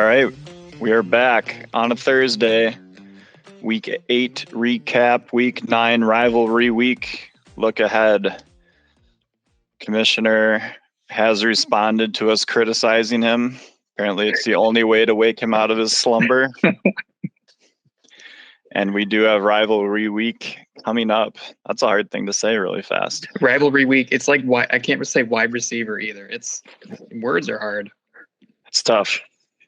All right, we are back on a Thursday. Week 8 recap, Week 9 rivalry week. Look ahead. Commissioner has responded to us criticizing him. Apparently, it's the only way to wake him out of his slumber. And we do have rivalry week coming up. That's a hard thing to say really fast. Rivalry week. It's like I can't say wide receiver either. Words are hard. It's tough.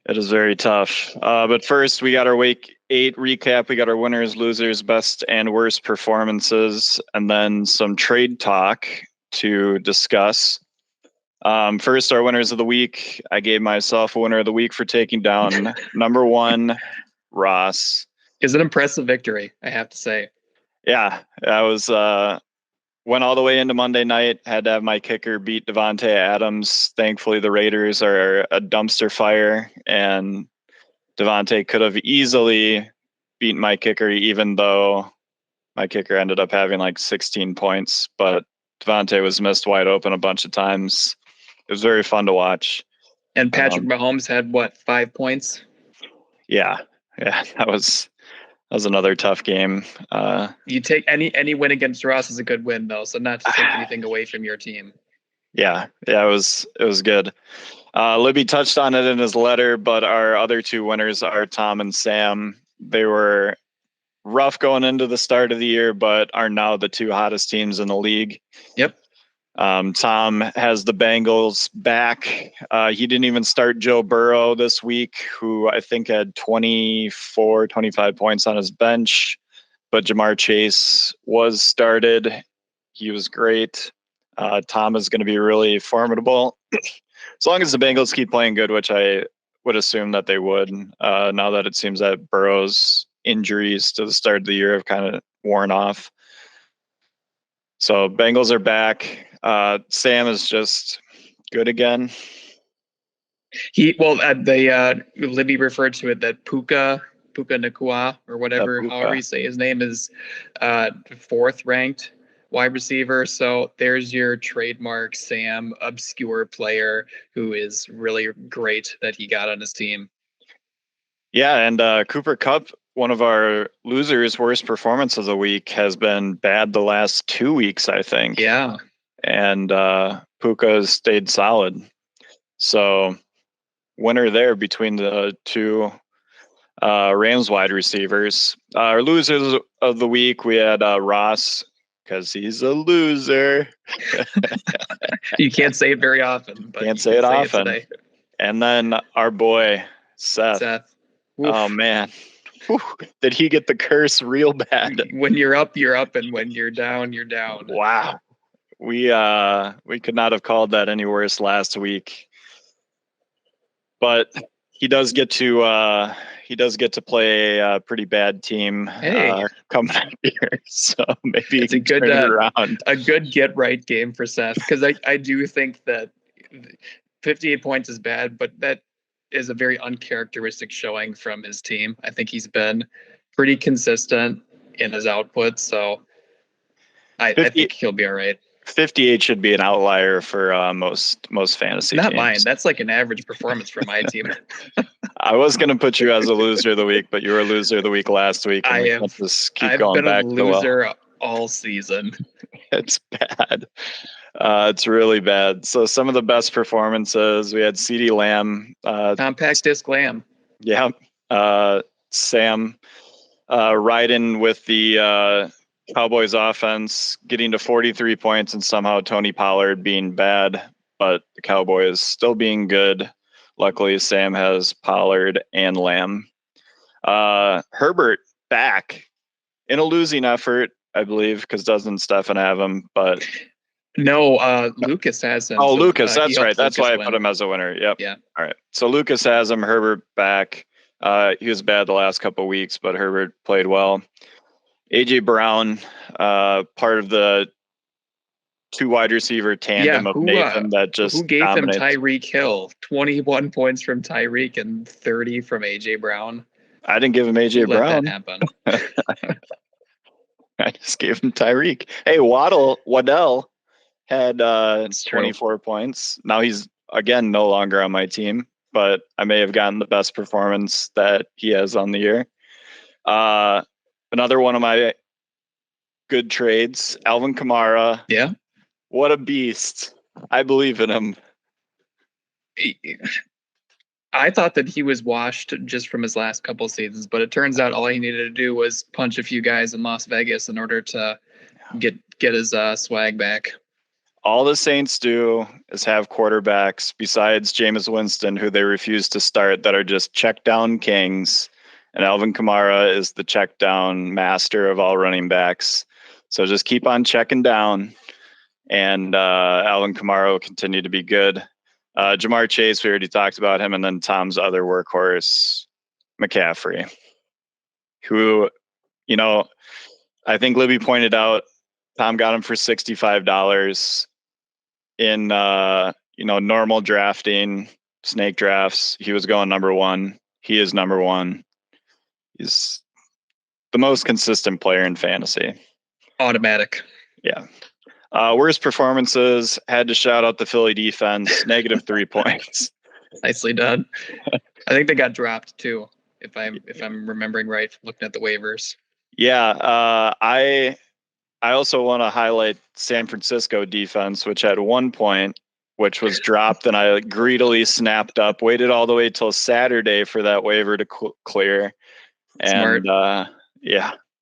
It is very tough. But first, we got our Week 8 recap. We got our winners, losers, best and worst performances, and then some trade talk to discuss. First, our winners of the week. I gave myself a winner of the week for taking down number 1, Ross. It's an impressive victory, I have to say. Yeah, I was went all the way into Monday night. Had to have my kicker beat Davante Adams. Thankfully, the Raiders are a dumpster fire, and Davante could have easily beaten my kicker, even though my kicker ended up having like 16 points. But Davante was missed wide open a bunch of times. It was very fun to watch. And Patrick Mahomes had 5 points? Yeah, that was another tough game. You take any win against Ross is a good win, though. So not to take anything away from your team. Yeah, it was good. Libby touched on it in his letter, but our other 2 winners are Tom and Sam. They were rough going into the start of the year, but are now the 2 hottest teams in the league. Yep. Tom has the Bengals back. He didn't even start Joe Burrow this week, who I think had 25 points on his bench, but Jamar Chase was started. He was great. Tom is going to be really formidable as long as the Bengals keep playing good, which I would assume that they would, now that it seems that Burrow's injuries to the start of the year have kind of worn off. So Bengals are back. Sam is just good again. Libby referred to it that Puka Nacua or whatever, however you say his name, is 4th ranked wide receiver. So there's your trademark Sam obscure player who is really great that he got on his team. Yeah, and Cooper Kupp, one of our losers' worst performance of the week, has been bad the last 2 weeks, I think. Yeah. And Puka has stayed solid. So winner there between the 2 Rams wide receivers. Our losers of the week, we had Ross, because he's a loser. You can't say it very often. But can't say it often. And then our boy, Seth. Oof. Oh, man. Whew. Did he get the curse real bad? When you're up, you're up. And when you're down, you're down. Wow. We could not have called that any worse last week. But he does get to play a pretty bad team coming up here. So maybe it's a good get right game for Seth, because I do think that 58 points is bad, but that is a very uncharacteristic showing from his team. I think he's been pretty consistent in his output, so I think he'll be all right. 58 should be an outlier for most fantasy teams. Not mine. That's like an average performance for my team. I was going to put you as a loser of the week, but you were a loser of the week last week. I've been a loser all season. It's bad. It's really bad. So some of the best performances, we had CeeDee Lamb. Compact disc Lamb. Yeah. Sam riding with the Cowboys offense, getting to 43 points, and somehow Tony Pollard being bad, but the Cowboys still being good. Luckily, Sam has Pollard and Lamb. Herbert back in a losing effort, I believe, because doesn't Stefan have him? But no, Lucas has him. Oh, so, Lucas, that's right. That's why I put him as a winner. Yep. Yeah. All right. So Lucas has him. Herbert back. He was bad the last couple of weeks, but Herbert played well. AJ Brown, part of the 2 wide receiver tandem of Nathan that just who gave dominates. Him Tyreek Hill, 21 points from Tyreek and 30 from AJ Brown. I didn't give him AJ Brown. Let that happen. I just gave him Tyreek. Hey, Waddell had 24 points. Now he's again no longer on my team. but I may have gotten the best performance that he has on the year. Another one of my good trades, Alvin Kamara. Yeah. What a beast. I believe in him. I thought that he was washed just from his last couple seasons, but it turns out all he needed to do was punch a few guys in Las Vegas in order to get his swag back. All the Saints do is have quarterbacks besides Jameis Winston, who they refuse to start, that are just check down kings. And Alvin Kamara is the check down master of all running backs. So just keep on checking down, and Alvin Kamara will continue to be good. Jamar Chase, we already talked about him, and then Tom's other workhorse, McCaffrey, who, I think Libby pointed out, Tom got him for $65 in, normal drafting, snake drafts. He was going number one. He is number one. He's the most consistent player in fantasy. Automatic. Yeah. Worst performances, had to shout out the Philly defense, -3 points. Nicely done. I think they got dropped too, if I'm remembering right, looking at the waivers. Yeah, I also want to highlight San Francisco defense, which had 1 point, which was dropped, and I greedily snapped up, waited all the way till Saturday for that waiver to clear. Smart. And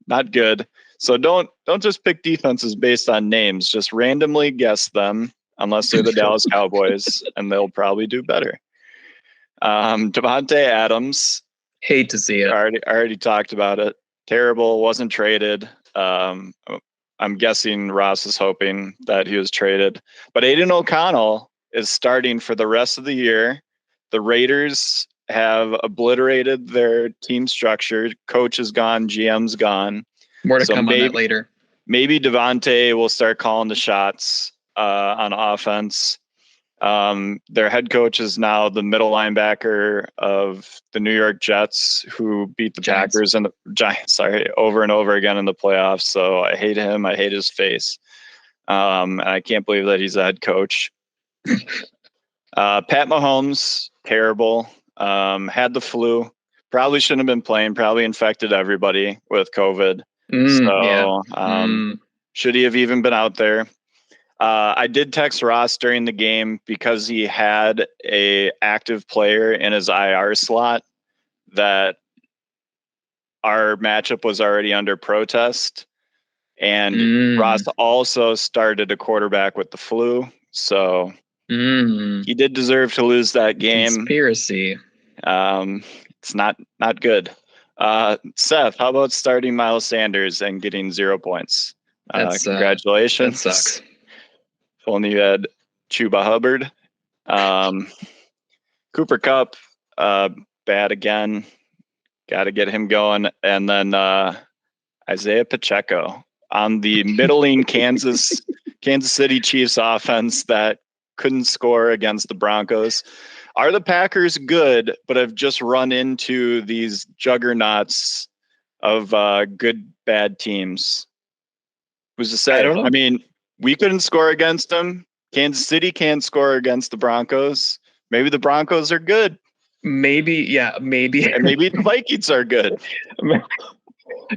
not good. So don't just pick defenses based on names. Just randomly guess them, unless they're the Dallas Cowboys, and they'll probably do better. Davante Adams. Hate to see it. I already talked about it. Terrible. Wasn't traded. I'm guessing Ross is hoping that he was traded. But Aiden O'Connell is starting for the rest of the year. The Raiders have obliterated their team structure. Coach is gone. GM's gone. More to come on that later. Maybe Davante will start calling the shots on offense. Their head coach is now the middle linebacker of the New York Jets, who beat the Packers and the Giants, over and over again in the playoffs. So I hate him. I hate his face. And I can't believe that he's the head coach. Pat Mahomes, terrible. Had the flu. Probably shouldn't have been playing. Probably infected everybody with COVID. Should he have even been out there? I did text Ross during the game because he had a active player in his IR slot that our matchup was already under protest. And Ross also started a quarterback with the flu. So he did deserve to lose that game. Conspiracy. It's not good. Seth, how about starting Miles Sanders and getting 0 points? Congratulations. That sucks. If only you had Chuba Hubbard. Cooper Kupp, bad again. Got to get him going. And then Isaiah Pacheco on the middling Kansas City Chiefs offense that couldn't score against the Broncos. Are the Packers good, but have just run into these juggernauts of good, bad teams? Who's to say? I don't know. I mean, we couldn't score against them. Kansas City can't score against the Broncos. Maybe the Broncos are good. Maybe. And maybe the Vikings are good.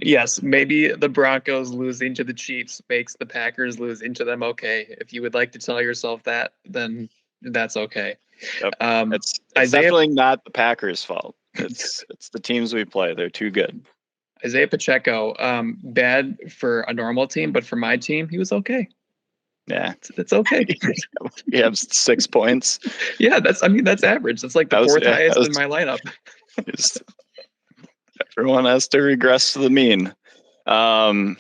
Yes, maybe the Broncos losing to the Chiefs makes the Packers losing to them okay. If you would like to tell yourself that, then that's okay. Yep. It's definitely not the Packers' fault. It's the teams we play. They're too good. Isaiah Pacheco, bad for a normal team, but for my team, he was okay. Yeah, it's okay. You have 6 points. Yeah, that's average. That's like the fourth highest in my lineup. Everyone has to regress to the mean. All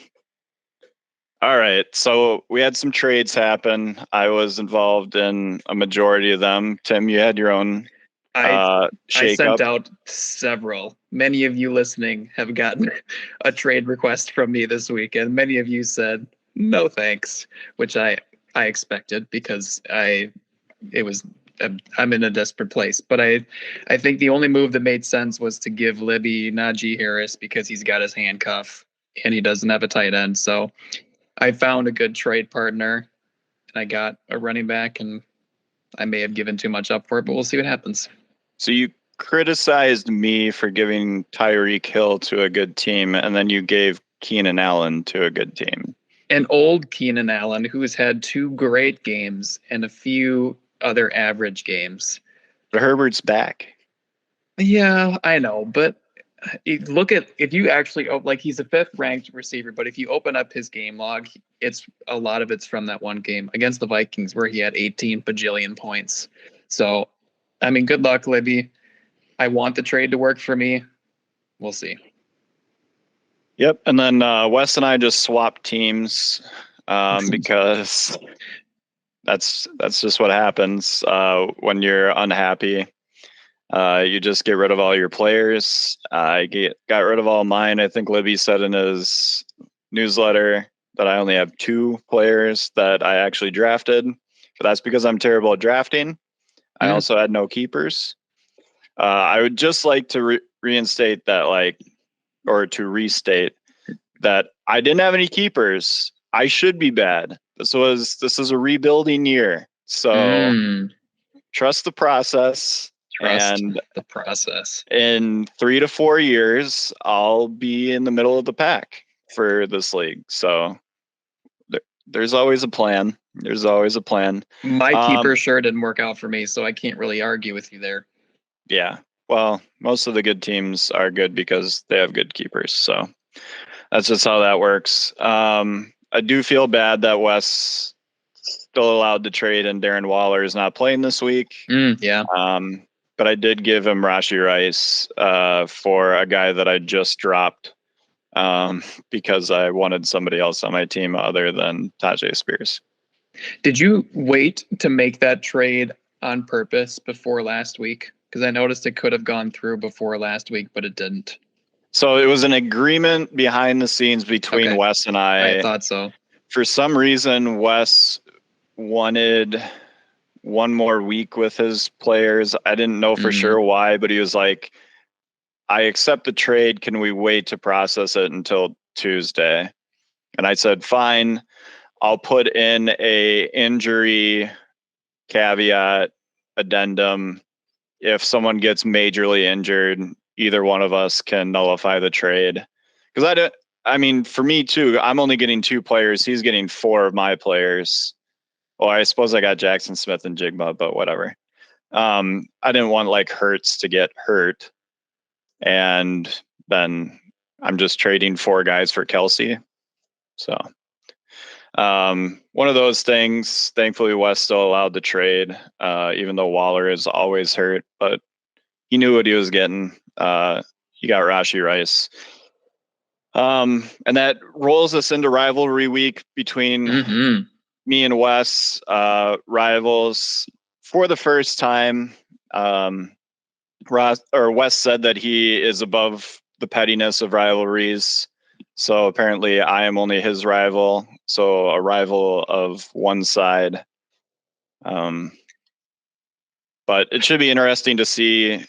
right, so we had some trades happen. I was involved in a majority of them. Tim, you had your own I shake sent up. out several. Many of you listening have gotten a trade request from me this week, and many of you said no thanks, which I expected because I'm in a desperate place. But I think the only move that made sense was to give Libby Najee Harris because he's got his handcuff and he doesn't have a tight end. So I found a good trade partner and I got a running back, and I may have given too much up for it, but we'll see what happens. So you criticized me for giving Tyreek Hill to a good team, and then you gave Keenan Allen to a good team. An old Keenan Allen who's had 2 great games and a few other average games. But Herbert's back. Yeah, I know, but look at, if you actually, like, he's a 5th ranked receiver, but if you open up his game log, it's a lot of it's from that one game against the Vikings where he had 18 bajillion points. So, I mean, good luck, Libby. I want the trade to work for me. We'll see. Yep. And then Wes and I just swapped teams because that's just what happens when you're unhappy. You just get rid of all your players. I got rid of all mine. I think Libby said in his newsletter that I only have 2 players that I actually drafted. But that's because I'm terrible at drafting. I also had no keepers. I would just like to reinstate that, or to restate that I didn't have any keepers. I should be bad. This is a rebuilding year. So trust the process. And the process. In 3 to 4 years, I'll be in the middle of the pack for this league. So there's always a plan. There's always a plan. My keeper sure didn't work out for me, so I can't really argue with you there. Yeah. Well, most of the good teams are good because they have good keepers. So that's just how that works. I do feel bad that Wes still allowed to trade and Darren Waller is not playing this week. Yeah. But I did give him Rashee Rice for a guy that I just dropped because I wanted somebody else on my team other than Tajay Spears. Did you wait to make that trade on purpose before last week? Because I noticed it could have gone through before last week, but it didn't. So it was an agreement behind the scenes between Wes and I. I thought so. For some reason, Wes wanted one more week with his players. I didn't know for sure why, but he was like, I accept the trade. Can we wait to process it until Tuesday? And I said, fine. I'll put in a injury caveat addendum. If someone gets majorly injured, either one of us can nullify the trade. Because for me too, I'm only getting 2 players. He's getting 4 of my players. Well, I suppose I got Jackson Smith and Jigma, but whatever. I didn't want Hurts to get hurt. And then I'm just trading 4 guys for Kelsey. So one of those things. Thankfully, Wes still allowed to trade, even though Waller is always hurt. But he knew what he was getting. He got Rashee Rice. And that rolls us into rivalry week between me and Wes, rivals for the first time. Wes said that he is above the pettiness of rivalries. So apparently I am only his rival. So a rival of one side. But it should be interesting to see,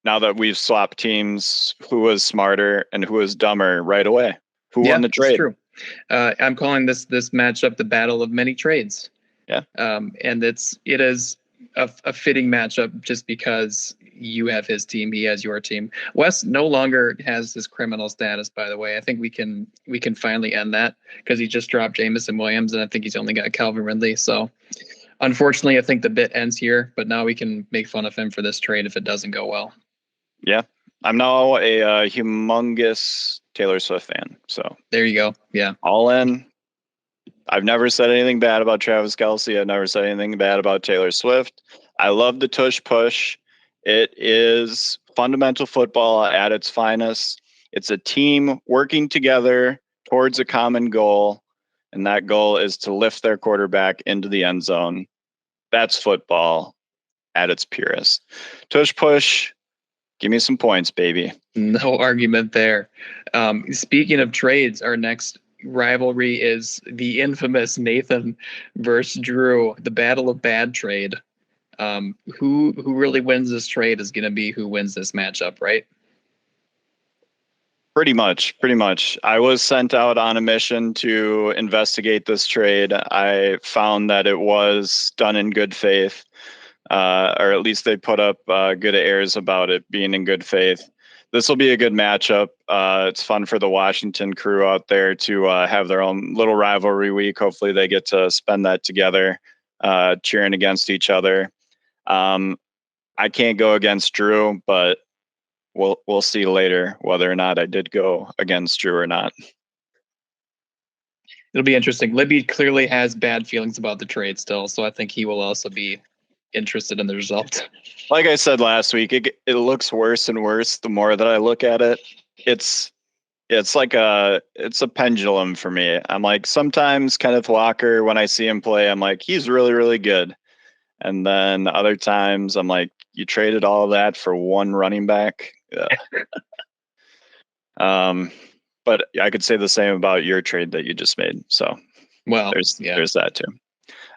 now that we've swapped teams, who was smarter and who was dumber right away. Who won the trade? True. I'm calling this matchup the battle of many trades. Yeah. And it is a fitting matchup just because you have his team, he has your team. Wes no longer has his criminal status, by the way. I think we can finally end that because he just dropped Jameson Williams and I think he's only got Calvin Ridley. So unfortunately, I think the bit ends here, but now we can make fun of him for this trade if it doesn't go well. Yeah. I'm now a humongous Taylor Swift fan. So there you go. Yeah. All in. I've never said anything bad about Travis Kelce. I've never said anything bad about Taylor Swift. I love the tush push. It is fundamental football at its finest. It's a team working together towards a common goal, and that goal is to lift their quarterback into the end zone. That's football at its purest. Tush push. Give me some points, baby. No argument there. Speaking of trades, our next rivalry is the infamous Nathan versus Drew, the battle of bad trade. Who really wins this trade is going to be who wins this matchup, right? Pretty much. I was sent out on a mission to investigate this trade. I found that it was done in good faith. or at least they put up good airs about it being in good faith. This will be a good matchup. It's fun for the Washington crew out there to have their own little rivalry week. Hopefully they get to spend that together, cheering against each other. I can't go against Drew, but we'll see later whether or not I did go against Drew or not. It'll be interesting. Libby clearly has bad feelings about the trade still, so I think he will also be interested in the result. Like I said last week, it looks worse and worse the more that I look at it. It's like it's a pendulum for me. I'm like, sometimes Kenneth Walker, when I see him play, I'm like, he's really, really good. And then other times I'm like, you traded all of that for one running back. But I could say the same about your trade that you just made. So there's that too.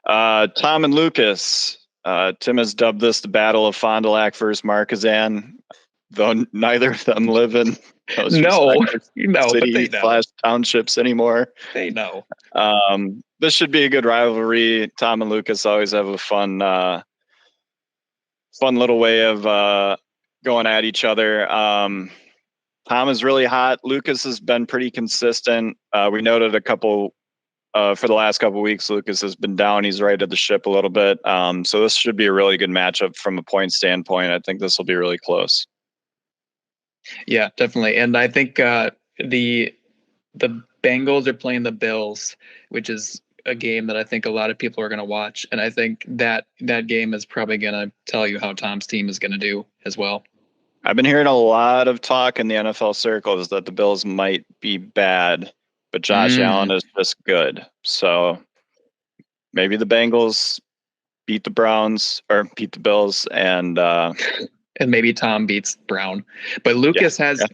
Tom and Lucas. Tim has dubbed this the Battle of Fond du Lac versus Marquezan, though neither of them live in those city/townships anymore. They know. This should be a good rivalry. Tom and Lucas always have a fun little way of going at each other. Tom is really hot. Lucas has been pretty consistent. We noted a couple for the last couple of weeks. Lucas has been down. He's righted the ship a little bit. So this should be a really good matchup from a point standpoint. I think this will be really close. Yeah, definitely. And I think the Bengals are playing the Bills, which is a game that I think a lot of people are going to watch. And I think that game is probably going to tell you how Tom's team is going to do as well. I've been hearing a lot of talk in the NFL circles that the Bills might be bad, but Josh Allen is just good. So maybe the Bengals beat the Browns or beat the Bills, and maybe Tom beats Brown. But Lucas has the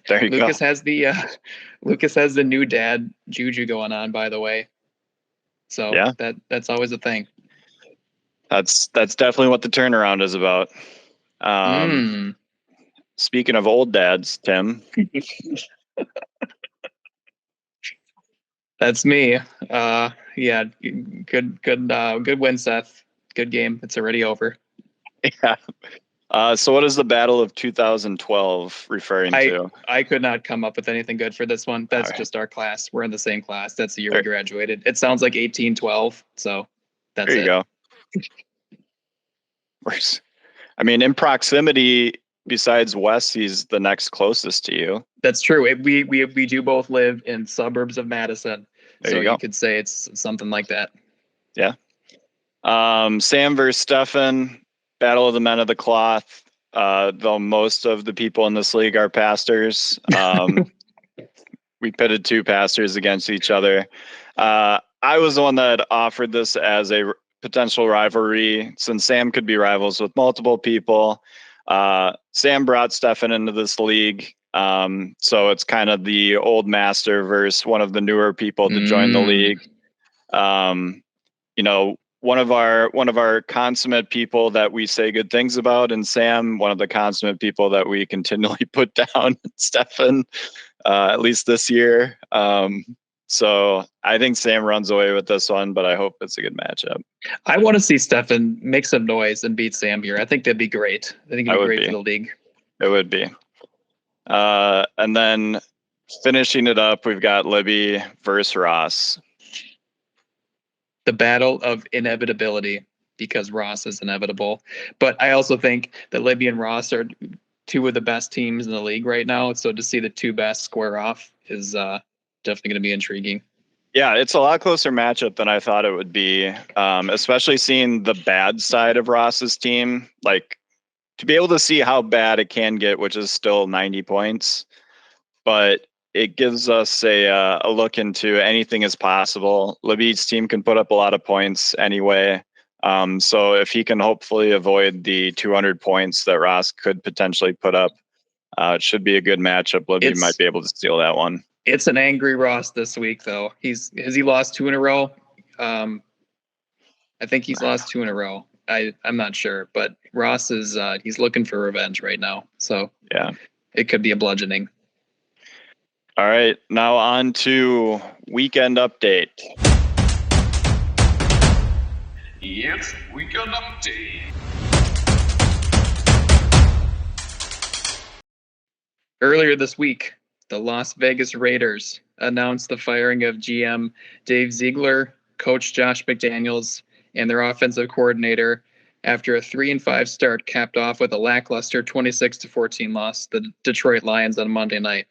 new dad juju going on, by the way. So that's always a thing. That's definitely what the turnaround is about. Speaking of old dads, Tim. That's me. Yeah, good win, Seth. Good game. It's already over. Yeah. So what is the Battle of 2012 referring to? I could not come up with anything good for this one. That's just our class. We're in the same class. That's the year we graduated. It sounds like 1812. So that's it. There you go. I mean, in proximity, besides Wes, he's the next closest to you. That's true. We do both live in suburbs of Madison. So you could say it's something like that. Yeah. Sam versus Stefan, Battle of the Men of the Cloth. Though most of the people in this league are pastors. We pitted two pastors against each other. I was the one that offered this as a potential rivalry, since Sam could be rivals with multiple people. Sam brought Stefan into this league. So it's kind of the old master versus one of the newer people to join the league. One of our consummate people that we say good things about, and Sam, one of the consummate people that we continually put down, Stefan, at least this year. So I think Sam runs away with this one, but I hope it's a good matchup. I want to see Stefan make some noise and beat Sam here. I think that'd be great. I think it'd be great for the league. It would be. And then finishing it up, we've got Libby versus Ross. The battle of inevitability, because Ross is inevitable. But I also think that Libby and Ross are two of the best teams in the league right now. So to see the two best square off is definitely going to be intriguing. Yeah, it's a lot closer matchup than I thought it would be, especially seeing the bad side of Ross's team. Like, to be able to see how bad it can get, which is still 90 points, but it gives us a look into anything is possible. Libby's team can put up a lot of points anyway. So if he can hopefully avoid the 200 points that Ross could potentially put up, it should be a good matchup. Libby might be able to steal that one. It's an angry Ross this week, though. Has he lost 2 in a row? I think he's lost 2 in a row. I'm not sure, but Ross is he's looking for revenge right now. So yeah, it could be a bludgeoning. All right, now on to weekend update. Yes, weekend update. Earlier this week, the Las Vegas Raiders announced the firing of GM Dave Ziegler, coach Josh McDaniels, and their offensive coordinator after a 3-5 start capped off with a lackluster 26-14 loss to the Detroit Lions on Monday night.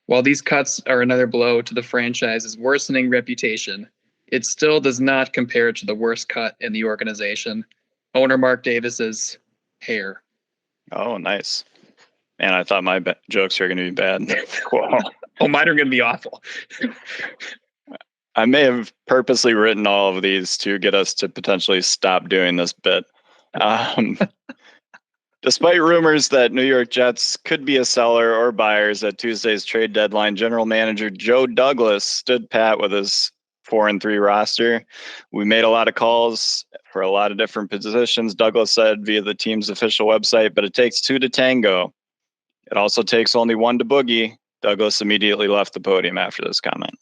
While these cuts are another blow to the franchise's worsening reputation, it still does not compare to the worst cut in the organization, owner Mark Davis's hair. Oh, nice. Man, I thought my jokes were going to be bad. Cool. Oh, mine are going to be awful. I may have purposely written all of these to get us to potentially stop doing this bit. Despite rumors that New York Jets could be a seller or buyers at Tuesday's trade deadline, general manager Joe Douglas stood pat with his 4-3 roster. We made a lot of calls for a lot of different positions, Douglas said via the team's official website, but it takes two to tango. It also takes only one to boogie. Douglas immediately left the podium after this comment.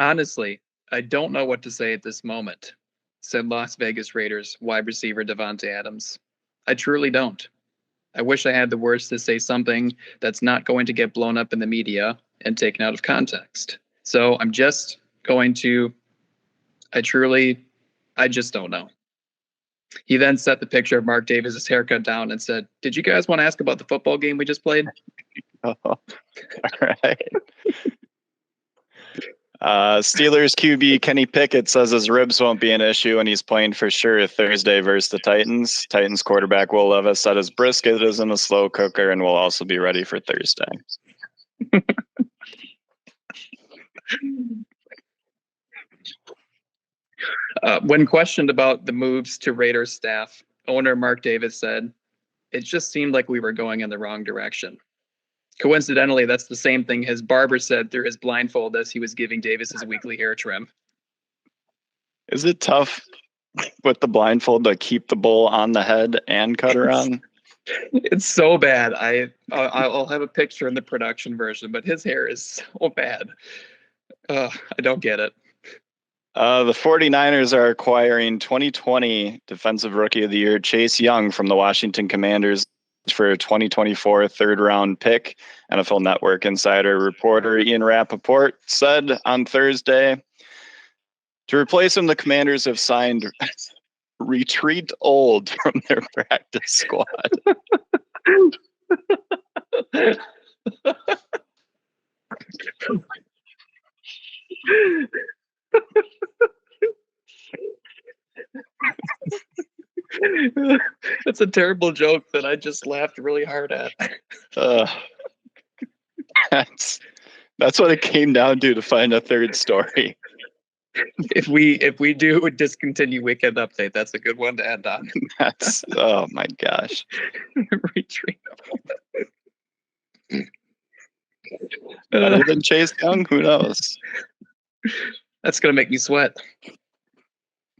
Honestly, I don't know what to say at this moment, said Las Vegas Raiders wide receiver Davante Adams. I truly don't. I wish I had the words to say something that's not going to get blown up in the media and taken out of context. So I'm just going to, I just don't know. He then set the picture of Mark Davis's haircut down and said, "Did you guys want to ask about the football game we just played?" Oh, all right. Steelers QB Kenny Pickett says his ribs won't be an issue and he's playing for sure Thursday versus the Titans. Titans quarterback Will Levis said his brisket isn't a slow cooker and will also be ready for Thursday. When questioned about the moves to Raiders staff, owner Mark Davis said, "It just seemed like we were going in the wrong direction." Coincidentally, that's the same thing his barber said through his blindfold as he was giving Davis his weekly hair trim. Is it tough with the blindfold to keep the bowl on the head and cut around? It's so bad. I'll have a picture in the production version, but his hair is so bad. I don't get it. The 49ers are acquiring 2020 Defensive Rookie of the Year Chase Young from the Washington Commanders for a 2024 third-round pick. NFL Network insider reporter Ian Rappaport said on Thursday, to replace him, the Commanders have signed Retreat Old from their practice squad. That's a terrible joke that I just laughed really hard at. That's what it came down to find a third story. If we do discontinue Weekend Update, that's a good one to end on. That's oh my gosh. Retreat. Better than Chase Young? Who knows? That's gonna make me sweat.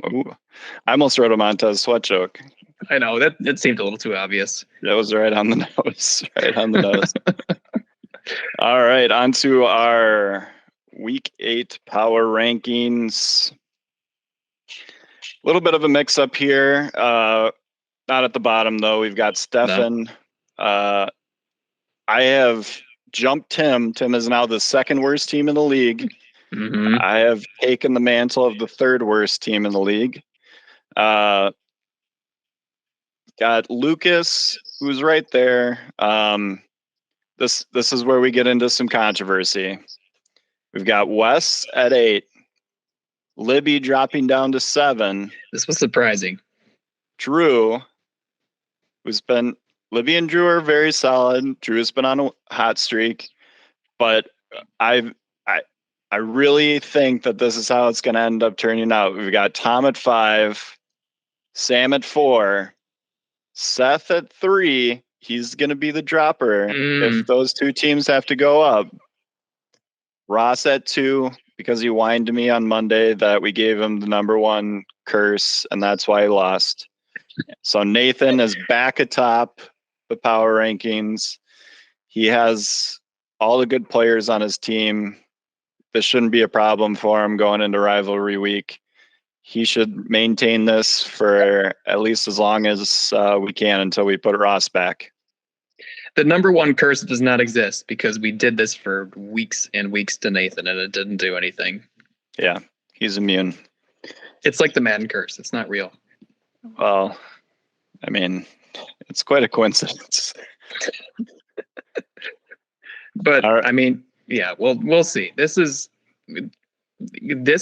Ooh. I almost wrote a Montez Sweat joke. I know that seemed a little too obvious. That was right on the nose. Right on the nose. All right, on to our Week 8 power rankings. A little bit of a mix-up here. Not at the bottom, though. We've got Stefan. No. I have jumped Tim. Tim is now the second worst team in the league. Mm-hmm. I have taken the mantle of the third worst team in the league. Got Lucas, who's right there. This is where we get into some controversy. We've got Wes at 8. Libby dropping down to 7. This was surprising. Drew, Libby and Drew are very solid. Drew's been on a hot streak, but I really think that this is how it's going to end up turning out. We've got Tom at 5, Sam at 4, Seth at 3. He's going to be the dropper if those two teams have to go up. Ross at 2, because he whined to me on Monday that we gave him the number 1 curse, and that's why he lost. So Nathan is back atop the power rankings. He has all the good players on his team. This shouldn't be a problem for him going into rivalry week. he should maintain this for at least as long as we can until we put Ross back. The number one curse does not exist because we did this for weeks and weeks to Nathan and it didn't do anything. Yeah, he's immune. It's like the Madden curse. It's not real. Well, I mean, it's quite a coincidence. But right. I mean, yeah, we'll see. This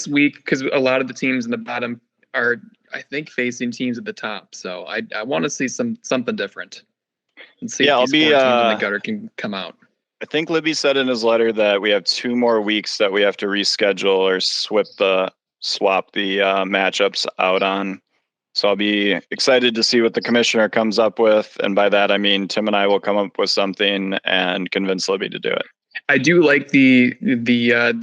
week, because a lot of the teams in the bottom are, I think, facing teams at the top. So I want to see something different and see if these 4 teams in the gutter can come out. I think Libby said in his letter that we have 2 more weeks that we have to reschedule or swap the matchups out on. So I'll be excited to see what the commissioner comes up with. And by that, I mean, Tim and I will come up with something and convince Libby to do it. I do like the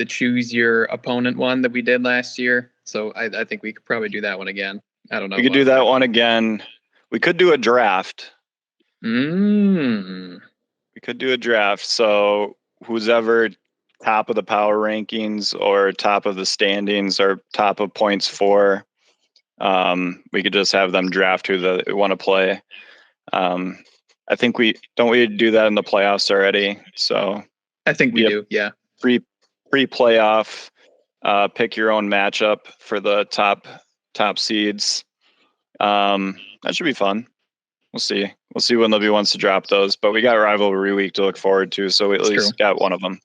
choose your opponent one that we did last year. So I think we could probably do that one again. I don't know. We could do that one again. We could do a draft. We could do a draft. So who's ever top of the power rankings or top of the standings or top of points for, we could just have them draft who they want to play. I think we do that in the playoffs already. So I think we do. Yeah. Pre-playoff, pick your own matchup for the top seeds. That should be fun. We'll see. We'll see when Libby wants to drop those, but we got rivalry week to look forward to. So we at least got one of them.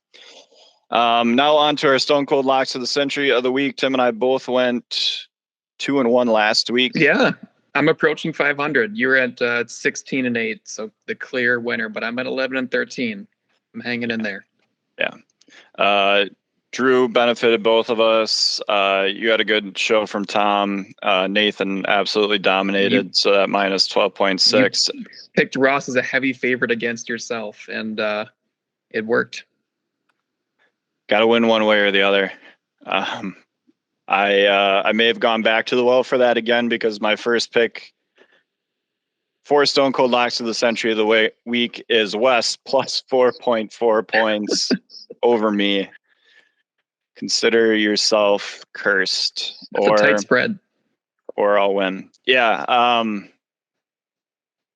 Now on to our Stone Cold Locks of the Century of the week. Tim and I both went 2-1 last week. Yeah. I'm approaching 500. You're at 16-8. So the clear winner, but I'm at 11-13. I'm hanging in there. Yeah. Drew benefited both of us. You had a good show from Tom. Nathan absolutely dominated. So that minus 12.6. You picked Ross as a heavy favorite against yourself, and it worked. Got to win one way or the other. I may have gone back to the well for that again because my first pick for Stone Cold Locks of the Century of the week is Wes plus 4.4 points over me. Consider yourself cursed. That's a tight spread. Or I'll win. Yeah.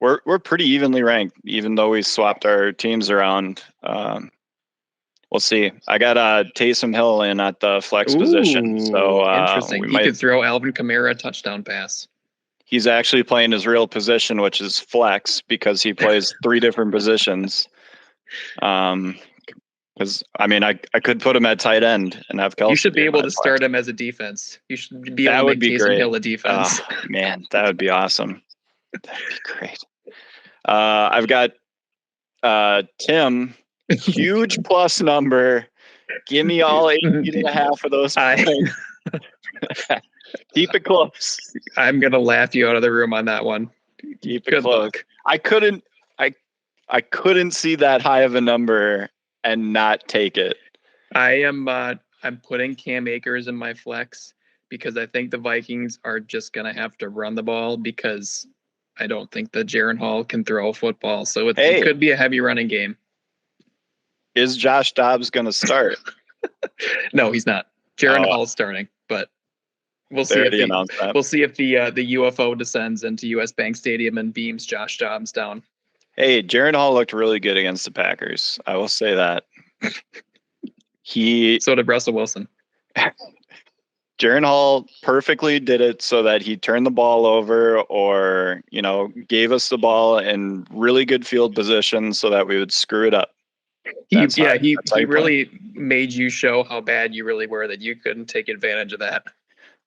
We're pretty evenly ranked, even though we swapped our teams around. We'll see. I got Taysom Hill in at the flex position. So interesting. He could throw Alvin Kamara a touchdown pass. He's actually playing his real position, which is flex, because he plays 3 different positions. Because I mean, I could put him at tight end and have Kelsey. You should be able to start him as a defense. You should be able to make Taysom Hill a defense. Oh, man, that would be awesome. That'd be great. I've got Tim, huge plus number. Give me all 8.5 of those. Keep it close. I'm gonna laugh you out of the room on that one. Keep it close. I couldn't see that high of a number and not take it. I'm putting Cam Akers in my flex because I think the Vikings are just gonna have to run the ball because I don't think that Jaren Hall can throw a football. So it could be a heavy running game. Is Josh Dobbs gonna start? No, he's not. Jaren Hall's starting, but we'll see if the UFO descends into US Bank Stadium and beams Josh Dobbs down. Hey, Jaren Hall looked really good against the Packers. I will say that. So did Russell Wilson. Jaren Hall perfectly did it so that he turned the ball over or, gave us the ball in really good field position so that we would screw it up. He really made you show how bad you really were, that you couldn't take advantage of that.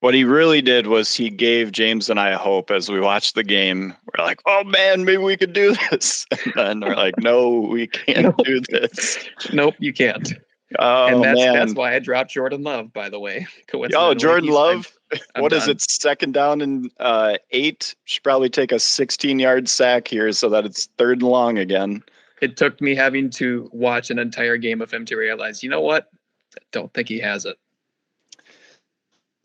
What he really did was he gave James and I hope as we watched the game. We're like, oh man, maybe we could do this. And then we're like, no, we can't do this. Nope, you can't. Oh, and man. That's why I dropped Jordan Love, by the way. Oh, Jordan Love? What is it? Second down and 8? Should probably take a 16-yard sack here so that it's 3rd and long again. It took me having to watch an entire game of him to realize, you know what? I don't think he has it.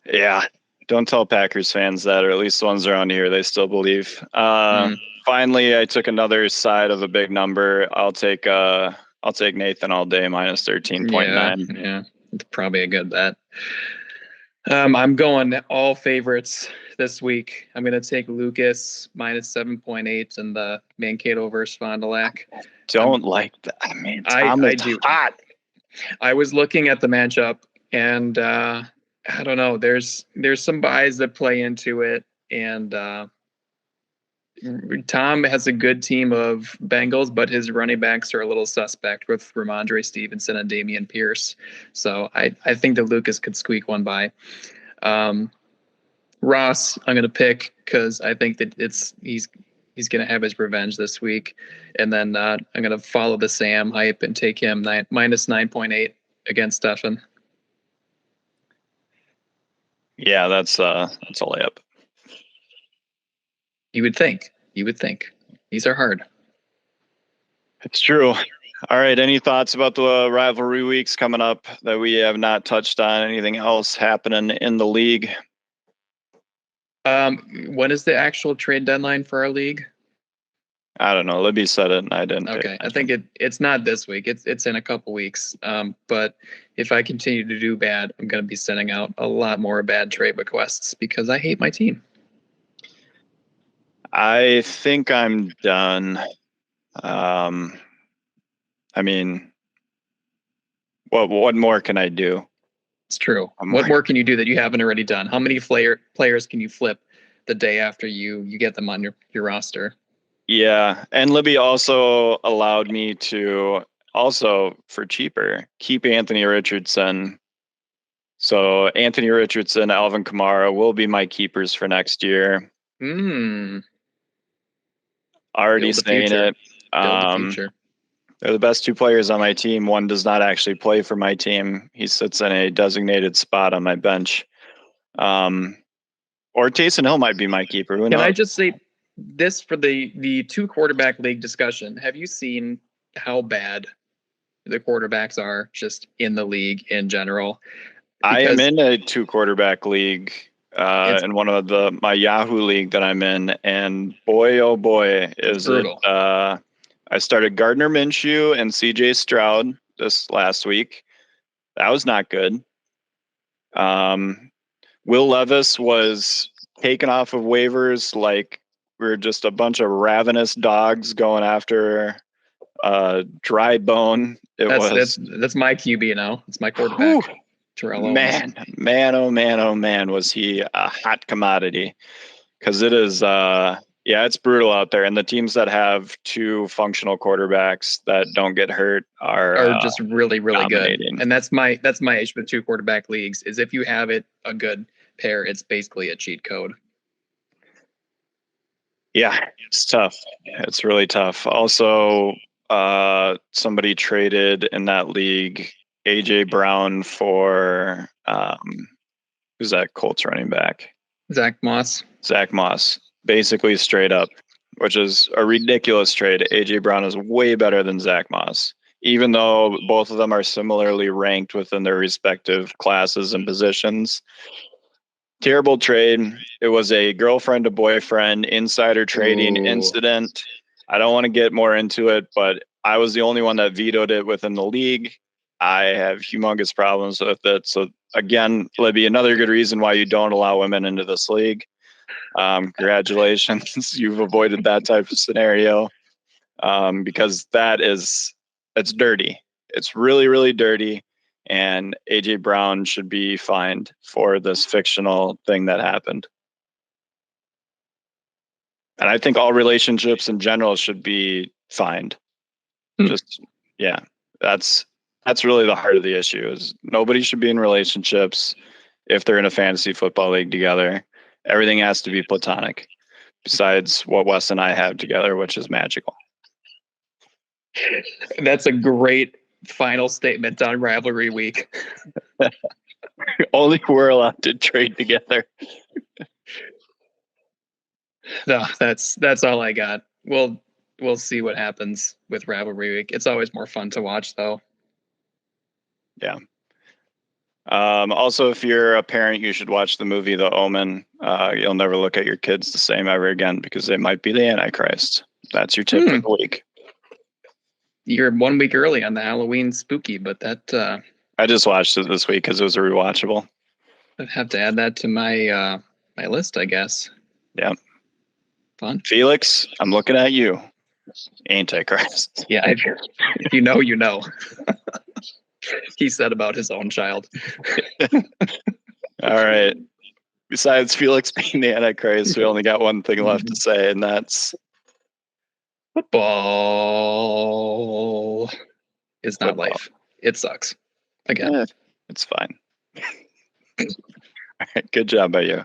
Yeah. Don't tell Packers fans that, or at least the ones around here, they still believe. Finally, I took another side of a big number. I'll take Nathan all day, minus 13.9. Yeah, it's probably a good bet. I'm going all favorites this week. I'm going to take Lucas minus 7.8 in the Mankato versus Fond du Lac. Don't like that. I mean, I Tom is do. hot. I was looking at the matchup, and I don't know. There's some buys that play into it, and Tom has a good team of Bengals, but his running backs are a little suspect with Ramondre Stevenson and Damian Pierce. So I think that Lucas could squeak one by. Ross, I'm going to pick because I think that he's going to have his revenge this week, and then I'm going to follow the Sam hype and take him minus 9.8 against Stefan. Yeah, that's a layup. You would think. These are hard. It's true. All right. Any thoughts about the rivalry weeks coming up that we have not touched on? Anything else happening in the league? When is the actual trade deadline for our league? I don't know. Libby said it, and I didn't. Okay, I think it's not this week. It's in a couple weeks. But if I continue to do bad, I'm going to be sending out a lot more bad trade requests because I hate my team. I think I'm done. I mean, what more can I do? It's true. What more can you do that you haven't already done? How many players can you flip the day after you get them on your roster? Yeah, and Libby also allowed me to also for cheaper keep Anthony Richardson. So Anthony Richardson, Alvin Kamara will be my keepers for next year. Already saying it. Build the future. They're the best two players on my team. One does not actually play for my team. He sits in a designated spot on my bench. Or Taysom Hill might be my keeper. Who knows? Can I just say this for the two quarterback league discussion? Have you seen how bad the quarterbacks are just in the league in general? I am in a two quarterback league. In one of my Yahoo league that I'm in, and boy, oh boy, is it! I started Gardner Minshew and C.J. Stroud this last week. That was not good. Will Levis was taken off of waivers like we're just a bunch of ravenous dogs going after dry bone. That's my QB now. It's my quarterback. Whew. Man, oh man, was he a hot commodity? Because it is, it's brutal out there. And the teams that have two functional quarterbacks that don't get hurt are just really, really dominating. Good. And that's my issue with two quarterback leagues is if you have a good pair, it's basically a cheat code. Yeah, it's tough. It's really tough. Also, somebody traded in that league AJ Brown for who's that Colts running back? Zach Moss, basically straight up, which is a ridiculous trade. AJ Brown is way better than Zach Moss, even though both of them are similarly ranked within their respective classes and positions. Terrible trade. It was a girlfriend to boyfriend insider trading incident. I don't want to get more into it, but I was the only one that vetoed it within the league. I have humongous problems with it. So again, Libby, another good reason why you don't allow women into this league. Congratulations. You've avoided that type of scenario because it's dirty. It's really, really dirty. And AJ Brown should be fined for this fictional thing that happened. And I think all relationships in general should be fined. That's really the heart of the issue is nobody should be in relationships if they're in a fantasy football league together. Everything has to be platonic besides what Wes and I have together, which is magical. That's a great final statement on rivalry week. Only we're allowed to trade together. No, that's all I got. We'll see what happens with rivalry week. It's always more fun to watch though. Yeah. Also, if you're a parent, you should watch the movie The Omen. You'll never look at your kids the same ever again because they might be the Antichrist. That's your tip for the week. You're 1 week early on the Halloween spooky, but that... I just watched it this week because it was a rewatchable. I'd have to add that to my my list, I guess. Yeah. Fun. Felix, I'm looking at you. Antichrist. Yeah, if you know, you know. He said about his own child. All right. Besides Felix being the Antichrist, we only got one thing left to say, and that's football is not Football. life. It sucks. Again. it's fine. All right, good job by you.